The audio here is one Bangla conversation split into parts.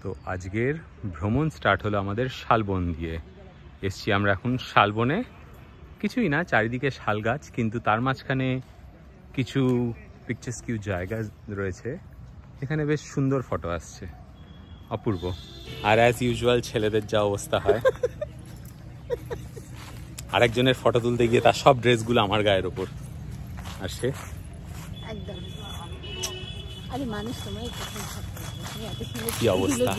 তো আজকের ভ্রমণ স্টার্ট হলো আমাদের শালবন দিয়ে। এসছি আমরা এখন শালবনে, কিছুই না, চারিদিকে শাল গাছ, কিন্তু তার মাঝখানে কিছু পিকচারস্কিউ জায়গা রয়েছে, এখানে বেশ সুন্দর ফটো আসছে, অপূর্ব। আর অ্যাজ ইউজুয়াল ছেলেদের যা অবস্থা হয়, আরেকজনের ফটো তুলতে গিয়ে তার সব ড্রেসগুলো আমার গায়ের ওপর, আর সে কি অবস্থা।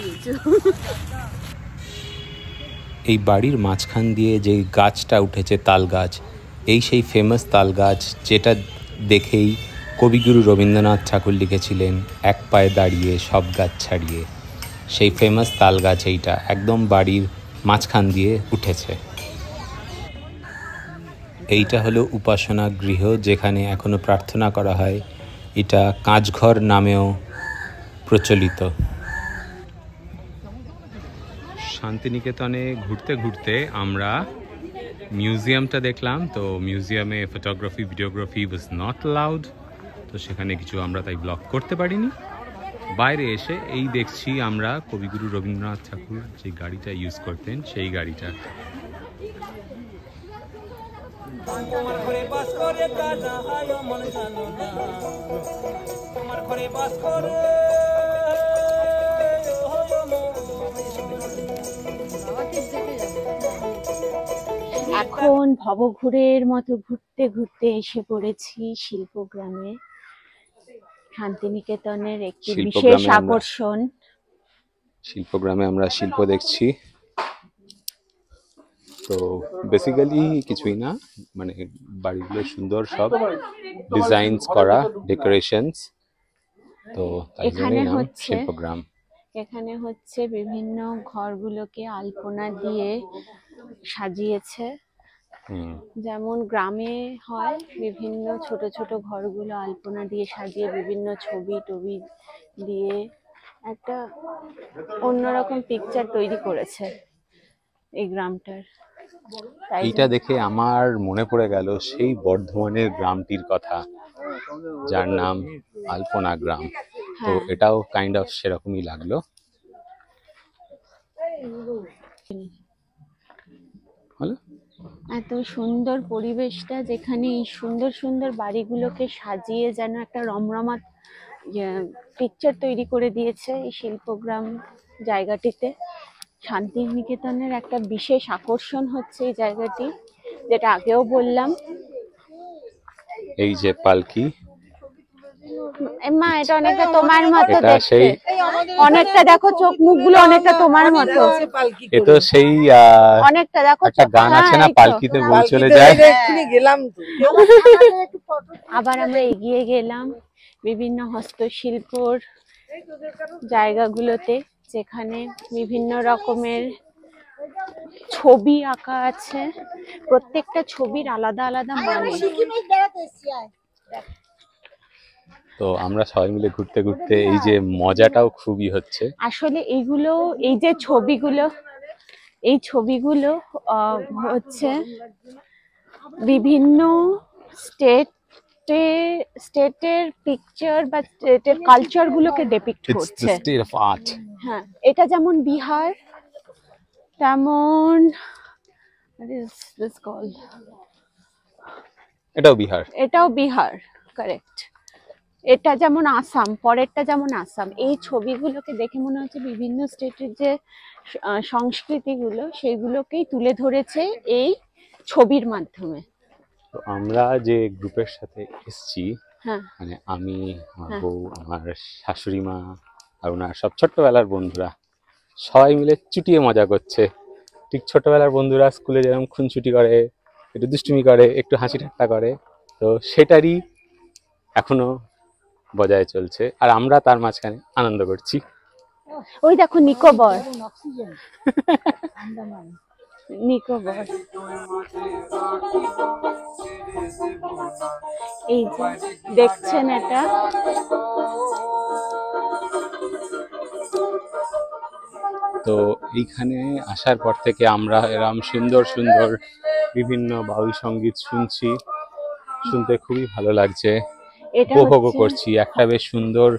এই বাড়ির মাঝখান দিয়ে যে গাছটা উঠেছে, তাল গাছ, এই সেই ফেমাস তাল গাছ, যেটা দেখেই কবিগুরু রবীন্দ্রনাথ ঠাকুর লিখেছিলেন, এক পায়ে দাঁড়িয়ে সব গাছ ছাড়িয়ে। সেই ফেমাস তাল গাছ এইটা একদম বাড়ির মাঝখান দিয়ে উঠেছে। এইটা হলো উপাসনা গৃহ, যেখানে এখনো প্রার্থনা করা হয়। এটা কাঁচঘর নামেও প্রচলিত। শান্তিনিকেতনে ঘুরতে ঘুরতে আমরা মিউজিয়ামটা দেখলাম। তো মিউজিয়ামে photography videography was not allowed, তো সেখানে কিছু আমরা তাই ব্লগ করতে পারিনি। বাইরে এসে এই দেখছি আমরা কবিগুরু রবীন্দ্রনাথ ঠাকুর যে গাড়িটা ইউজ করতেন, সেই গাড়িটা। এখন ভবঘুরের মতো ঘুরতে ঘুরতে এসে পড়েছি শিল্পগ্রামে, শান্তিনিকেতনের একটি বিশেষ আকর্ষণ। শিল্পগ্রামে আমরা শিল্প দেখছি। তো বেসিক্যালি কিছুই না, মানে বাড়িগুলো সুন্দর, সব ডিজাইনস করা, ডেকোরেশনস। তো তাই জন্যই নাম শিল্পগ্রাম। এখানে হচ্ছে বিভিন্ন ঘরগুলোকে আলপনা দিয়ে সাজিয়েছে। যেমন গ্রামে হয়, বিভিন্ন ছোট ছোট ঘরগুলো আলপনা দিয়ে সাজিয়ে বিভিন্ন ছবি টবি দিয়ে একটা অন্যরকম পিকচার তৈরি করেছে এই গ্রামটার। এইটা দেখে আমার মনে পড়ে গেল সেই বর্ধমানের গ্রামটির কথা, যার নাম আলপনা গ্রাম। তো এটাও কাইন্ড অফ সেরকমই লাগলো। এত সুন্দর পরিবেশটা, যেখানে এই সুন্দর সুন্দর বাড়িগুলোকে সাজিয়ে যেন একটা রমরমা পিকচার তৈরি করে দিয়েছে এই শিল্পগ্রাম জায়গাটিতে। শান্তিনিকেতনের একটা বিশেষ আকর্ষণ হচ্ছে এই জায়গাটি, যেটা আগেও বললাম। এই যে পালকি, মা এটা অনেকটা তোমার মতো দেখতে, অনেকটা দেখো চোখ মুখগুলো অনেকটা তোমার মতো। এ তো সেই অনেকটা দেখো, একটা গান আছে না, পালকিতে বই চলে যায়। আবার আমরা এগিয়ে গেলাম বিভিন্ন হস্তশিল্পর জায়গাগুলোতে, যেখানে বিভিন্ন রকমের ছবি আঁকা আছে, প্রত্যেকটা ছবির আলাদা আলাদা মানে। তো আমরা সবাই মিলে ঘুরতে ঘুরতে এই যে মজাটাও খুবই হচ্ছে। আসলে এইগুলো, এই যে ছবিগুলো, এই ছবিগুলো হচ্ছে বিভিন্ন স্টেটের পিকচার বা স্টেটের কালচার গুলোকে ডেপিক্ট করছে। হ্যাঁ, এটা যেমন বিহার, তেমন এটাও বিহার, কারেক্ট। এটা যেমন আসাম, পরেরটা যেমন আসাম। এই ছবিগুলোকে দেখে মনে হচ্ছে বিভিন্ন স্টেটের যে সংস্কৃতিগুলো, সেগুলোকেই তুলে ধরেছে এই ছবির মাধ্যমে। তো আমরা যে গ্রুপের সাথে এসেছি, মানে আমি, আমার বউ, আমার শাশুড়ি মা আর ওনার সব ছোট্টবেলার বন্ধুরা, সবাই মিলে চুটিয়ে মজা করছে। ঠিক ছোটবেলার বন্ধুরা স্কুলে যেরকম খুনছুটি করে, একটু দুষ্টুমি করে, একটু হাসি ঠাট্টা করে, তো সেটারই এখনো বজায় চলছে, আর আমরা তার মাঝখানে আনন্দ করছি। ওই দেখো নিকোবর, নিকোবর, এই যে দেখছেন এটা। তো এইখানে আসার পর থেকে আমরা এরকম সুন্দর সুন্দর বিভিন্ন বাউল সঙ্গীত শুনছি, শুনতে খুবই ভালো লাগছে, উপভোগ করছি একটা বেশ সুন্দর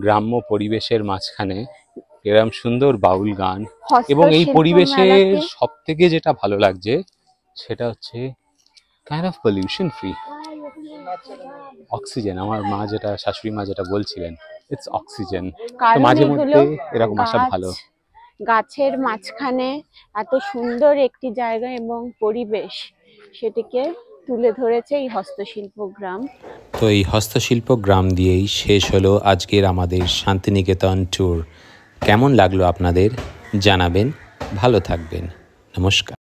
গ্রাম্য পরিবেশের মাঝখানে। এরম সুন্দর বাউল গান, এবং এই পরিবেশে সব থেকে যেটা ভালো লাগছে সেটা হচ্ছে kind of pollution free oxygen. আমার মা যেটা, শাশুড়ি মা যেটা বলছিলেন, ইটস অক্সিজেন। তো মাঝে মধ্যে এরকম আসা ভালো। গাছের মাঝখানে এত সুন্দর একটি জায়গা এবং পরিবেশ, সেটিকে তুলে ধরেছে এই হস্তশিল্প গ্রাম। তো এই হস্তশিল্প গ্রাম দিয়েই শেষ হলো আজকের আমাদের শান্তিনিকেতন ট্যুর। কেমন লাগলো আপনাদের জানাবেন, ভালো থাকবেন, নমস্কার।